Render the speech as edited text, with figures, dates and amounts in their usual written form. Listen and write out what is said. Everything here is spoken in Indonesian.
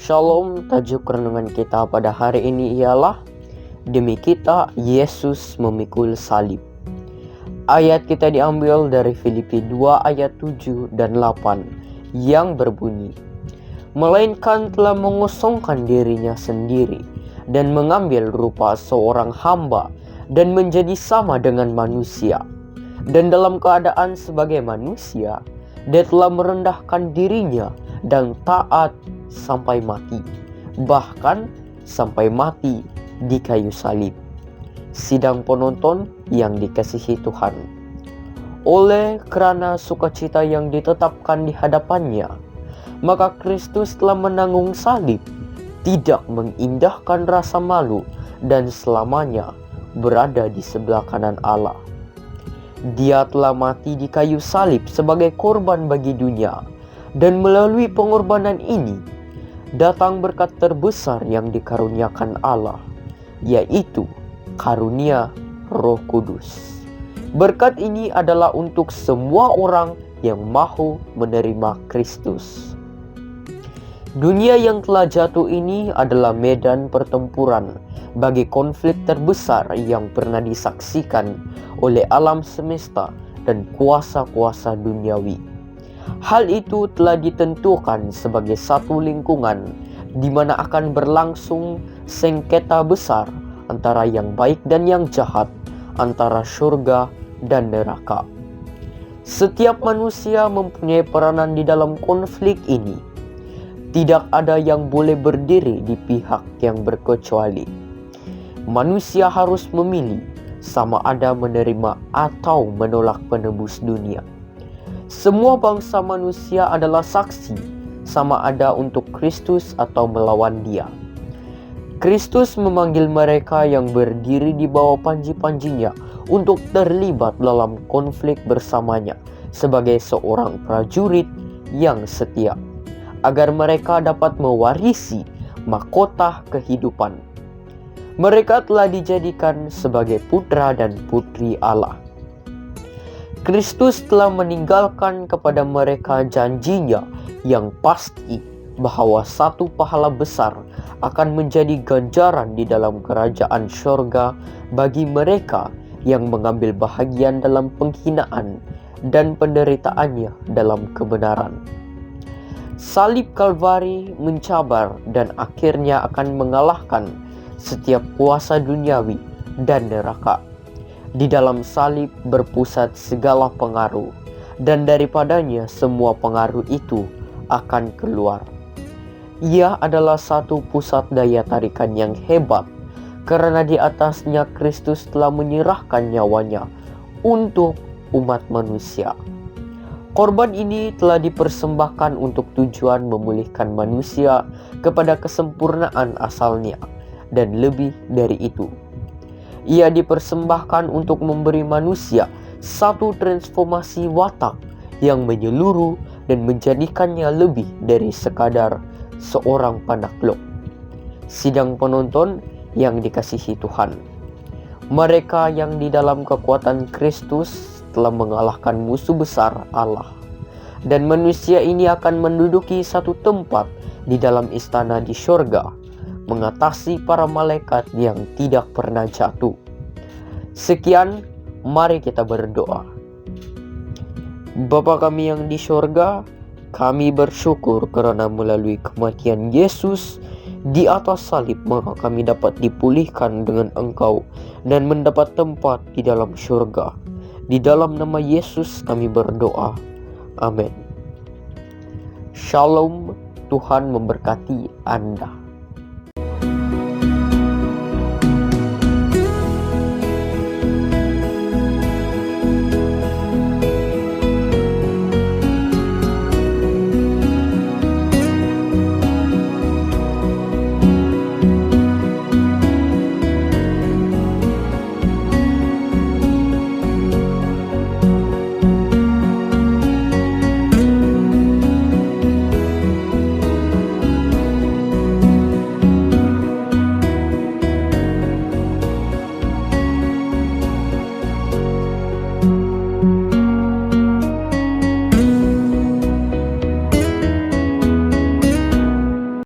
Shalom, tajuk renungan kita pada hari ini ialah demi kita Yesus memikul salib. Ayat kita diambil dari Filipi 2 ayat 7 dan 8 yang berbunyi, melainkan telah mengosongkan dirinya sendiri dan mengambil rupa seorang hamba dan menjadi sama dengan manusia. Dan dalam keadaan sebagai manusia, dia telah merendahkan dirinya dan taat sampai mati, bahkan sampai mati di kayu salib. Sidang penonton yang dikasihi Tuhan, oleh kerana sukacita yang ditetapkan di hadapannya, maka Kristus telah menanggung salib, tidak mengindahkan rasa malu, dan selamanya berada di sebelah kanan Allah. Dia telah mati di kayu salib sebagai korban bagi dunia, dan melalui pengorbanan ini datang berkat terbesar yang dikaruniakan Allah, yaitu karunia Roh Kudus. Berkat ini adalah untuk semua orang yang mahu menerima Kristus. Dunia yang telah jatuh ini adalah medan pertempuran bagi konflik terbesar yang pernah disaksikan oleh alam semesta dan kuasa-kuasa duniawi. Hal itu telah ditentukan sebagai satu lingkungan di mana akan berlangsung sengketa besar antara yang baik dan yang jahat, antara surga dan neraka. Setiap manusia mempunyai peranan di dalam konflik ini. Tidak ada yang boleh berdiri di pihak yang berkecuali. Manusia harus memilih sama ada menerima atau menolak penebus dunia. Semua bangsa manusia adalah saksi sama ada untuk Kristus atau melawan Dia. Kristus memanggil mereka yang berdiri di bawah panji-panjinya untuk terlibat dalam konflik bersamanya sebagai seorang prajurit yang setia, agar mereka dapat mewarisi mahkota kehidupan. Mereka telah dijadikan sebagai putra dan putri Allah. Kristus telah meninggalkan kepada mereka janjinya yang pasti bahwa satu pahala besar akan menjadi ganjaran di dalam kerajaan surga bagi mereka yang mengambil bahagian dalam penghinaan dan penderitaannya dalam kebenaran. Salib Kalvari mencabar dan akhirnya akan mengalahkan setiap kuasa duniawi dan neraka. Di dalam salib berpusat segala pengaruh, dan daripadanya semua pengaruh itu akan keluar. Ia adalah satu pusat daya tarikan yang hebat, karena di atasnya Kristus telah menyerahkan nyawanya untuk umat manusia. Korban ini telah dipersembahkan untuk tujuan memulihkan manusia kepada kesempurnaan asalnya, dan lebih dari itu. Ia dipersembahkan untuk memberi manusia satu transformasi watak yang menyeluruh dan menjadikannya lebih dari sekadar seorang panakluk. Sidang penonton yang dikasihi Tuhan, mereka yang di dalam kekuatan Kristus telah mengalahkan musuh besar Allah, dan manusia ini akan menduduki satu tempat di dalam istana di surga, mengatasi para malaikat yang tidak pernah jatuh. Sekian, mari kita berdoa. Bapa kami yang di surga, kami bersyukur karena melalui kematian Yesus di atas salib, maka kami dapat dipulihkan dengan Engkau dan mendapat tempat di dalam surga. Di dalam nama Yesus kami berdoa. Amin. Shalom, Tuhan memberkati Anda.